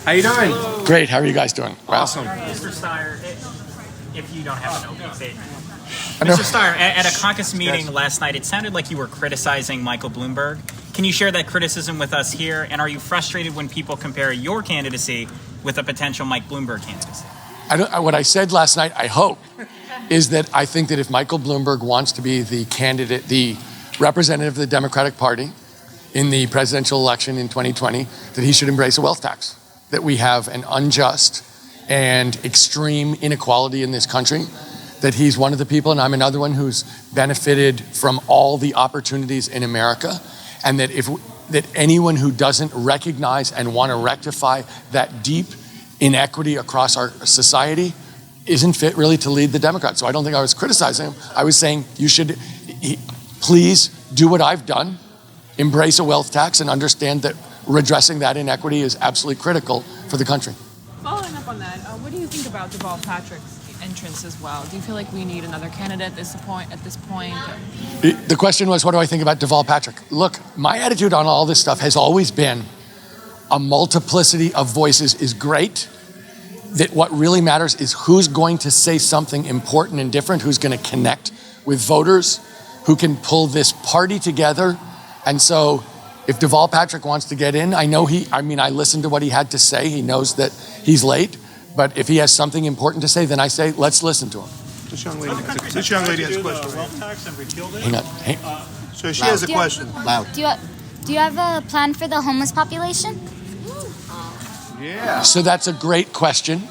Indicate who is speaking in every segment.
Speaker 1: How you doing?
Speaker 2: Hello. Great. How are you guys doing?
Speaker 1: Awesome.
Speaker 3: Mr. Steyer, if you don't have an opening statement. Mr. Steyer, at a caucus meeting last night, it sounded like you were criticizing Michael Bloomberg. Can you share that criticism with us here? And are you frustrated when people compare your candidacy with a potential Mike Bloomberg candidacy?
Speaker 2: What I said last night, I hope, is that I think that if Michael Bloomberg wants to be the candidate, the representative of the Democratic Party in the presidential election in 2020, that he should embrace a wealth tax. That we have an unjust and extreme inequality in this country, that he's one of the people, and I'm another one, who's benefited from all the opportunities in America, and that that anyone who doesn't recognize and want to rectify that deep inequity across our society isn't fit really to lead the Democrats. So I don't think I was criticizing him. I was saying please do what I've done, embrace a wealth tax, and understand that redressing that inequity is absolutely critical for the country.
Speaker 4: Following up on that, what do you think about Duval Patrick's entrance as well? Do you feel like we need another candidate at this point?
Speaker 2: The question was, what do I think about Duval Patrick? Look, my attitude on all this stuff has always been a multiplicity of voices is great. That what really matters is who's going to say something important and different, who's going to connect with voters, who can pull this party together. And so if Duval Patrick wants to get in, I listened to what he had to say. He knows that he's late, but if he has something important to say, then I say, let's listen to him.
Speaker 1: This young lady has a question. Wealth tax and repealed it?
Speaker 2: Hang on.
Speaker 1: So she has a question.
Speaker 5: Loud. Do you have a plan for the homeless population?
Speaker 1: Yeah.
Speaker 2: So that's a great question.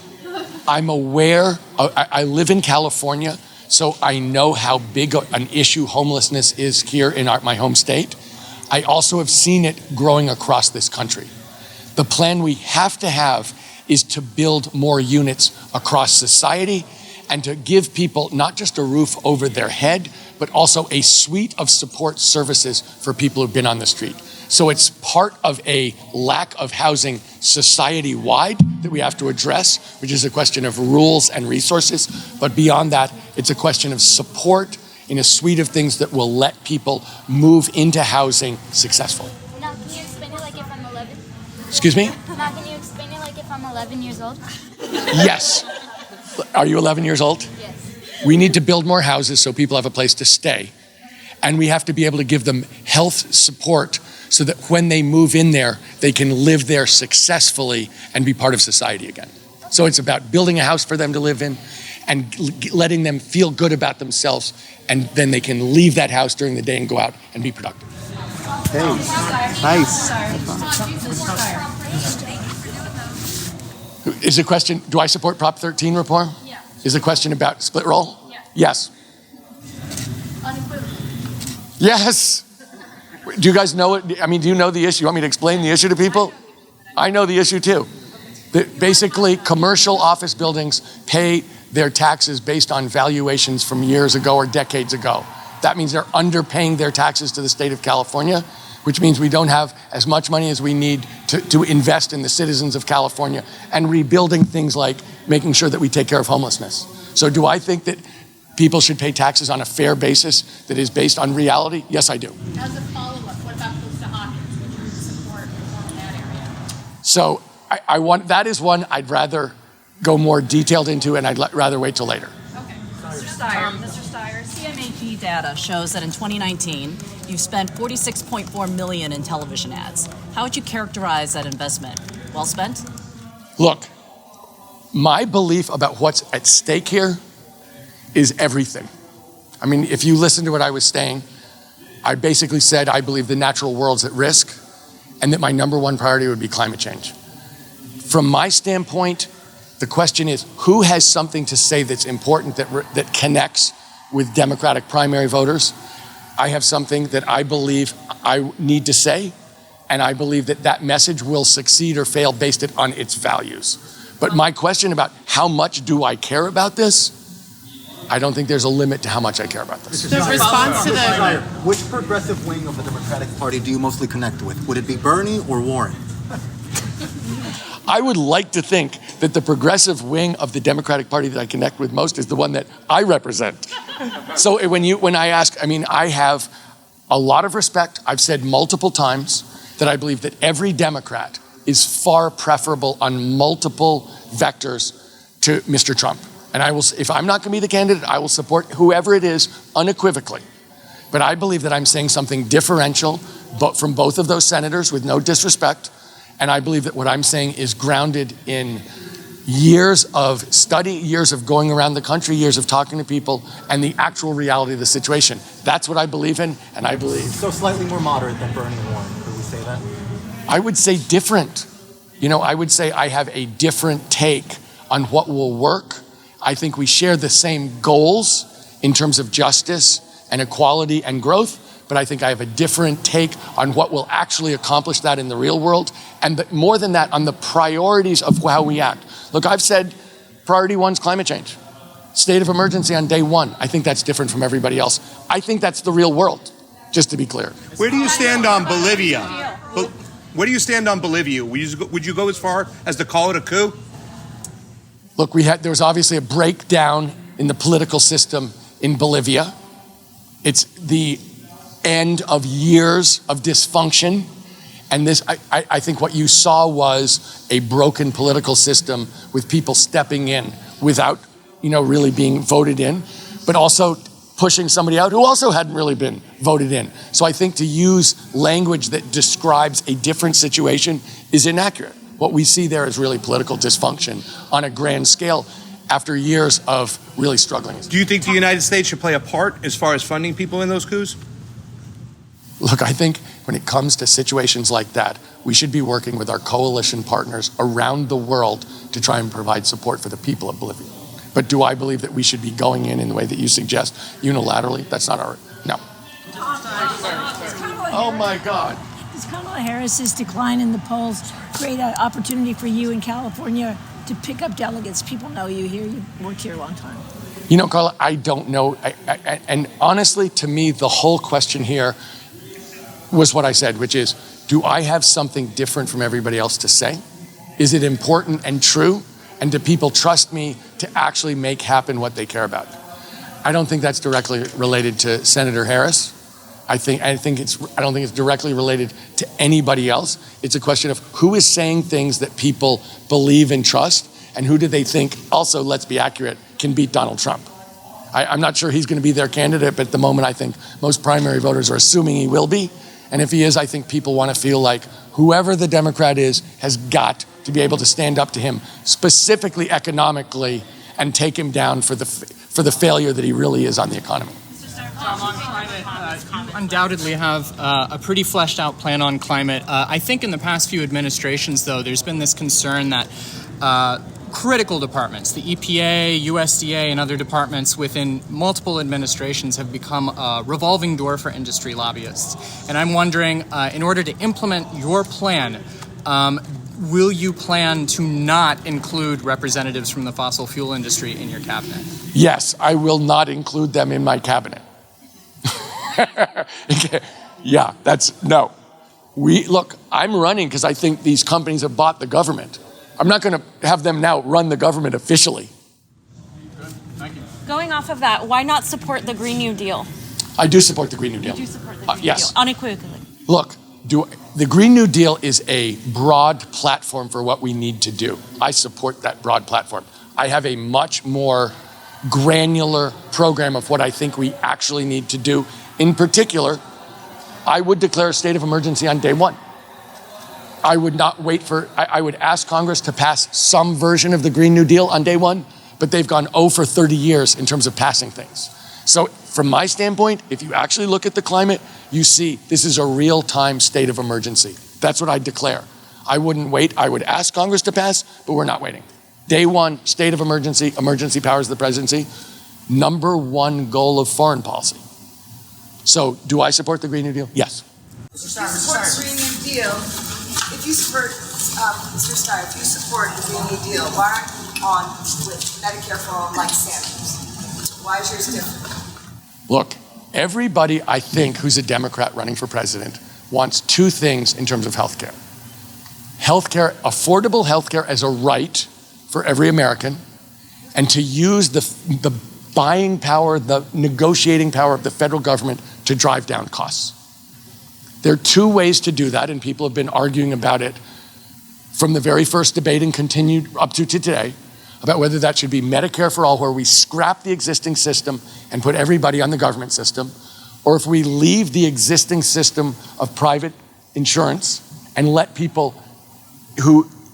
Speaker 2: I'm aware, I live in California, so I know how big an issue homelessness is here in my home state. I also have seen it growing across this country. The plan we have to have is to build more units across society and to give people not just a roof over their head, but also a suite of support services for people who've been on the street. So it's part of a lack of housing society-wide that we have to address, which is a question of rules and resources. But beyond that, it's a question of support in a suite of things that will let people move into housing successfully.
Speaker 5: Now, can you explain it like if I'm 11?
Speaker 2: Excuse me?
Speaker 5: Now, can you explain it like if I'm 11 years old?
Speaker 2: Yes. Are you 11 years old?
Speaker 5: Yes.
Speaker 2: We need to build more houses so people have a place to stay. And we have to be able to give them health support so that when they move in there, they can live there successfully and be part of society again. So it's about building a house for them to live in and letting them feel good about themselves, and then they can leave that house during the day and go out and be productive.
Speaker 1: Hey, nice.
Speaker 2: Is the question, do I support Prop 13 reform?
Speaker 4: Yeah.
Speaker 2: Is the question about split roll?
Speaker 4: Yeah.
Speaker 2: Yes.
Speaker 4: Unequivocally.
Speaker 2: Yes. Do you guys know it? I mean, do you know the issue? You want me to explain the issue to people? I know the issue too. That basically commercial office buildings pay their taxes based on valuations from years ago or decades ago. That means they're underpaying their taxes to the state of California, which means we don't have as much money as we need to invest in the citizens of California and rebuilding things like making sure that we take care of homelessness. So do I think that people should pay taxes on a fair basis that is based on reality? Yes, I do.
Speaker 4: As a follow-up, what about Costa Hawkins? Would you support reform in that area?
Speaker 2: So that is one I'd rather go more detailed into, and I'd rather wait till later.
Speaker 4: Okay.
Speaker 6: Mr. Steyer, CMAG data shows that in 2019, you've spent $46.4 million in television ads. How would you characterize that investment? Well spent?
Speaker 2: Look, my belief about what's at stake here is everything. I mean, if you listen to what I was saying, I basically said I believe the natural world's at risk and that my number one priority would be climate change. From my standpoint, the question is, who has something to say that's important, that connects with Democratic primary voters? I have something that I believe I need to say, and I believe that that message will succeed or fail based on its values. But my question about how much do I care about this, I don't think there's a limit to how much I care about this.
Speaker 4: The response to the...
Speaker 7: Which progressive wing of the Democratic Party do you mostly connect with? Would it be Bernie or Warren?
Speaker 2: I would like to think that the progressive wing of the Democratic Party that I connect with most is the one that I represent. So when I ask, I mean, I have a lot of respect. I've said multiple times that I believe that every Democrat is far preferable on multiple vectors to Mr. Trump. And I will, if I'm not going to be the candidate, I will support whoever it is unequivocally. But I believe that I'm saying something differential from both of those senators with no disrespect. And I believe that what I'm saying is grounded in years of study, years of going around the country, years of talking to people, and the actual reality of the situation. That's what I believe in, and I believe.
Speaker 7: So slightly more moderate than Bernie and Warren, could we say that?
Speaker 2: I would say different. You know, I would say I have a different take on what will work. I think we share the same goals in terms of justice and equality and growth, but I think I have a different take on what will actually accomplish that in the real world, and more than that, on the priorities of how we act. Look, I've said priority one's climate change. State of emergency on day one. I think that's different from everybody else. I think that's the real world, just to be clear.
Speaker 1: Where do you stand on Bolivia? Where do you stand on Bolivia? Would you go as far as to call it a coup?
Speaker 2: Look, there was obviously a breakdown in the political system in Bolivia. It's the end of years of dysfunction. And this, I think what you saw was a broken political system with people stepping in without, really being voted in, but also pushing somebody out who also hadn't really been voted in. So I think to use language that describes a different situation is inaccurate. What we see there is really political dysfunction on a grand scale after years of really struggling.
Speaker 1: Do you think the United States should play a part as far as funding people in those coups?
Speaker 2: Look, I think when it comes to situations like that, we should be working with our coalition partners around the world to try and provide support for the people of Bolivia. But do I believe that we should be going in the way that you suggest, unilaterally? That's not no. Oh my God.
Speaker 8: Does Kamala Harris's decline in the polls create an opportunity for you in California to pick up delegates? People know you here. You've worked here a long time.
Speaker 2: Carla, I don't know. And honestly, to me, the whole question here was what I said, which is, do I have something different from everybody else to say? Is it important and true? And do people trust me to actually make happen what they care about? I don't think that's directly related to Senator Harris. I don't think it's directly related to anybody else. It's a question of who is saying things that people believe and trust, and who do they think also, let's be accurate, can beat Donald Trump. I'm not sure he's going to be their candidate, but at the moment I think most primary voters are assuming he will be. And if he is, I think people want to feel like whoever the Democrat is has got to be able to stand up to him, specifically economically, and take him down for the failure that he really is on the economy.
Speaker 9: You undoubtedly have a pretty fleshed out plan on climate. I think in the past few administrations, though, there's been this concern that critical departments, the EPA, USDA, and other departments within multiple administrations have become a revolving door for industry lobbyists. And I'm wondering, in order to implement your plan, will you plan to not include representatives from the fossil fuel industry in your cabinet?
Speaker 2: Yes, I will not include them in my cabinet. Yeah, no. Look, I'm running because I think these companies have bought the government. I'm not going to have them now run the government officially.
Speaker 9: Thank you.
Speaker 10: Going off of that, why not support the Green New Deal?
Speaker 2: I do support the Green New Deal.
Speaker 10: You do support the Green New
Speaker 2: yes.
Speaker 10: Deal, unequivocally.
Speaker 2: Look, the Green New Deal is a broad platform for what we need to do. I support that broad platform. I have a much more granular program of what I think we actually need to do. In particular, I would declare a state of emergency on day one. I would not wait I would ask Congress to pass some version of the Green New Deal on day one, but they've gone for 30 years in terms of passing things. So from my standpoint, if you actually look at the climate, you see this is a real-time state of emergency. That's what I declare. I wouldn't wait. I would ask Congress to pass, but we're not waiting. Day one, state of emergency, emergency powers of the presidency, number one goal of foreign policy. So do I support the Green New Deal? Yes.
Speaker 11: Mr. Steyer, the Green New Deal. If you support, Mr. Steyer, if you support the Green New Deal, why aren't you on with Medicare for all like Sanders? Why is yours different?
Speaker 2: Look, everybody I think who's a Democrat running for president wants two things in terms of healthcare. Healthcare, affordable healthcare as a right for every American, and to use the buying power, the negotiating power of the federal government to drive down costs. There are two ways to do that, and people have been arguing about it from the very first debate and continued up to today about whether that should be Medicare for all, where we scrap the existing system and put everybody on the government system, or if we leave the existing system of private insurance and let people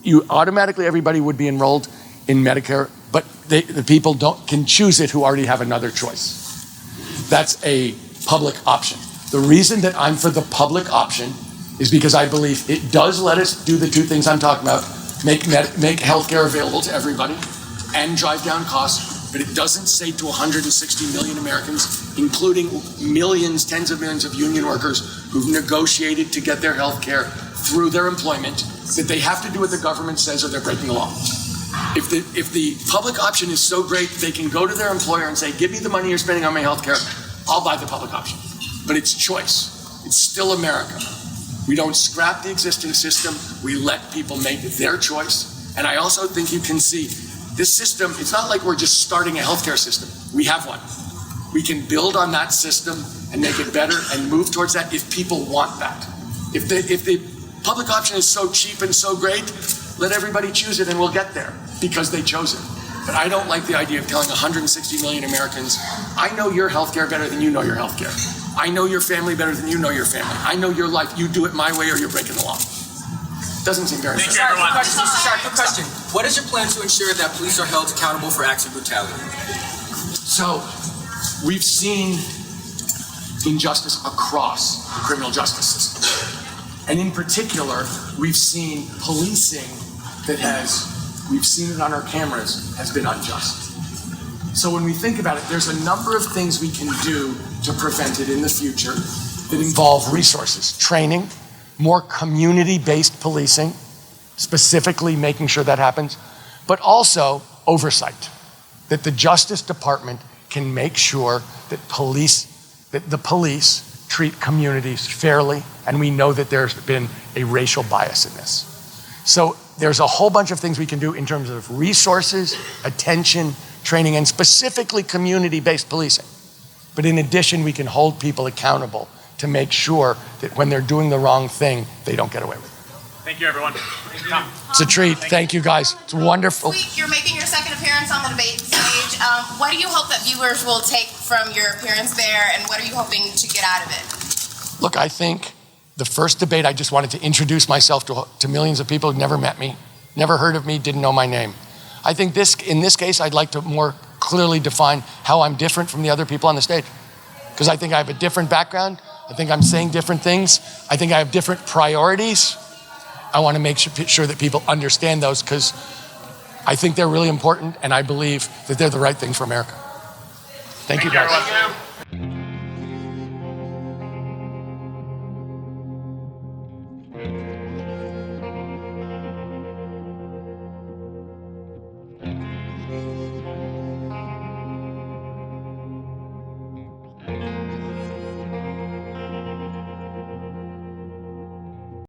Speaker 2: everybody would be enrolled in Medicare, but the people can choose it who already have another choice. That's a public option. The reason that I'm for the public option is because I believe it does let us do the two things I'm talking about, make healthcare available to everybody and drive down costs, but it doesn't say to 160 million Americans, including millions, tens of millions of union workers who've negotiated to get their healthcare through their employment, that they have to do what the government says or they're breaking the law. If the public option is so great, they can go to their employer and say, give me the money you're spending on my healthcare, I'll buy the public option. But it's choice. It's still America. We don't scrap the existing system. We let people make their choice. And I also think you can see this system, it's not like we're just starting a healthcare system. We have one. We can build on that system and make it better and move towards that if people want that. If the public option is so cheap and so great, let everybody choose it and we'll get there because they chose it. But I don't like the idea of telling 160 million Americans, I know your healthcare better than you know your healthcare. I know your family better than you know your family. I know your life. You do it my way or you're breaking the law. Doesn't seem very fair.
Speaker 12: Thank you, everyone. Mr. Starr, quick question. What is your plan to ensure that police are held accountable for acts of brutality?
Speaker 2: So, we've seen injustice across the criminal justice system. And in particular, we've seen policing we've seen it on our cameras, has been unjust. So when we think about it, there's a number of things we can do to prevent it in the future that involve resources, training, more community-based policing, specifically making sure that happens, but also oversight, that the Justice Department can make sure that the police treat communities fairly, and we know that there's been a racial bias in this. So there's a whole bunch of things we can do in terms of resources, attention, training, and specifically community-based policing. But in addition, we can hold people accountable to make sure that when they're doing the wrong thing, they don't get away with it.
Speaker 3: Thank you, everyone. Tom.
Speaker 2: It's a treat. Thank you, guys. It's wonderful.
Speaker 13: This week, you're making your second appearance on the debate stage. What do you hope that viewers will take from your appearance there, and what are you hoping to get out of it?
Speaker 2: Look, I think the first debate, I just wanted to introduce myself to millions of people who'd never met me, never heard of me, didn't know my name. I think in this case, I'd like to more clearly define how I'm different from the other people on the stage. Because I think I have a different background. I think I'm saying different things. I think I have different priorities. I want to make sure that people understand those because I think they're really important and I believe that they're the right thing for America. Thank you, guys.